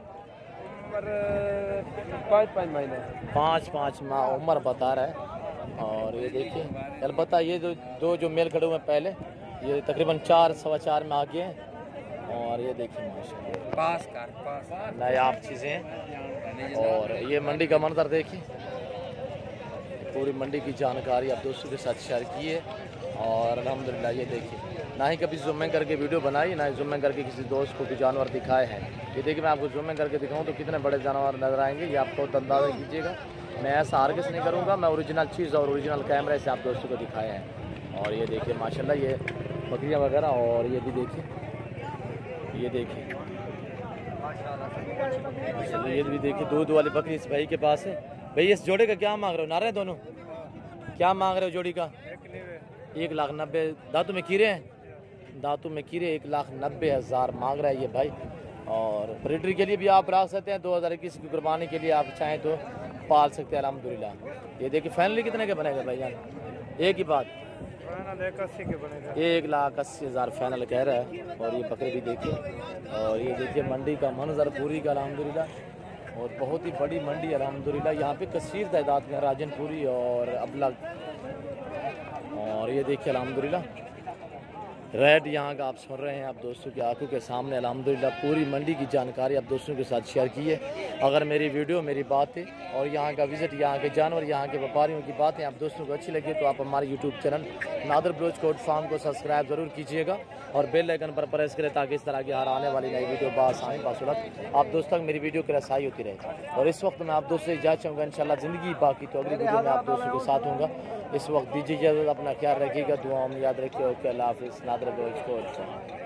5-5 महीने। 5-5 माह उम्र बता रहा है। और ये देखिए अलबत्ता ये दो जो मेल खड़े हुए हैं पहले, ये तकरीबन 4, 4.25 में आ गए हैं। और ये देखिए माशाल्लाह नायाब चीज़ें हैं। और ये मंडी का मंजर देखिए, पूरी मंडी की जानकारी आप दोस्तों के साथ शेयर की है। और अल्हम्दुलिल्लाह ये देखिए, ना ही कभी ज़ूम करके वीडियो बनाई, ना ही ज़ूम करके किसी दोस्त को भी जानवर दिखाए हैं। ये देखिए मैं आपको ज़ूम करके दिखाऊं तो कितने बड़े जानवर नज़र आएंगे, ये आपको अंदाज़ा कीजिएगा। मैं ऐसा हरगिज़ नहीं करूँगा, मैं ओरिजिनल चीज़ और ओरिजिनल कैमरे से आप दोस्तों को दिखाए हैं। और ये देखिए माशाल्लाह ये बकरियाँ वगैरह। और ये भी देखिए, ये देखिए माशाल्लाह, ये भी देखिए दूध वाली बकरी इस भाई के पास है। भाई इस जोड़े का क्या मांग रहे हो? नारे दोनों क्या मांग रहे हो जोड़ी का? 1,90,000। दांतों में कीड़े हैं? दांतों में कीड़े, 1,90,000 मांग रहा है ये भाई। और ब्रीडर के लिए भी आप रख सकते हैं, 2021 की कुर्बानी के लिए आप चाहें तो पाल सकते हैं अल्हम्दुलिल्लाह। ये देखिए फैमिली कितने के बनेगा भाईजान? एक ही बात, 1,80,000 फाइनल कह रहा है। और ये बकरे भी देखिए। और ये देखिए मंडी का मंजर पूरी का अल्हम्दुलिल्लाह, और बहुत ही बड़ी मंडी अल्हम्दुलिल्लाह। यहाँ पे कसीर तादाद में राजनपुरी और अबलग। और ये देखिए अल्हम्दुलिल्लाह रेट यहाँ का आप सुन रहे हैं आप दोस्तों की आंखों के सामने अल्हम्दुलिल्लाह पूरी मंडी की जानकारी आप दोस्तों के साथ शेयर की है। अगर मेरी वीडियो मेरी बातें और यहाँ का विज़िट यहाँ के जानवर यहाँ के व्यापारियों की बातें आप दोस्तों को अच्छी लगी तो आप हमारे YouTube channel Nadir Baloch Kot farm को सब्सक्राइब ज़रूर कीजिएगा और बेल आइकन पर प्रेस करें ताकि इस तरह की हर आने वाली नई वीडियो बासानी बासुलत आप दोस्तों तक मेरी वीडियो की रसाई होती रहे। और इस वक्त मैं आप दोस्तों से इजाज़त चाहूँगा इंशाल्लाह ज़िंदगी बाकी तो अगली वीडियो में आप दोस्तों के साथ होंगे। इस वक्त दीजिए इजाज़त, अपना ख्याल रखिएगा, दुआ में याद रखिए। ओके, अल्लाह हाफिज़। नादर बलोच कोट।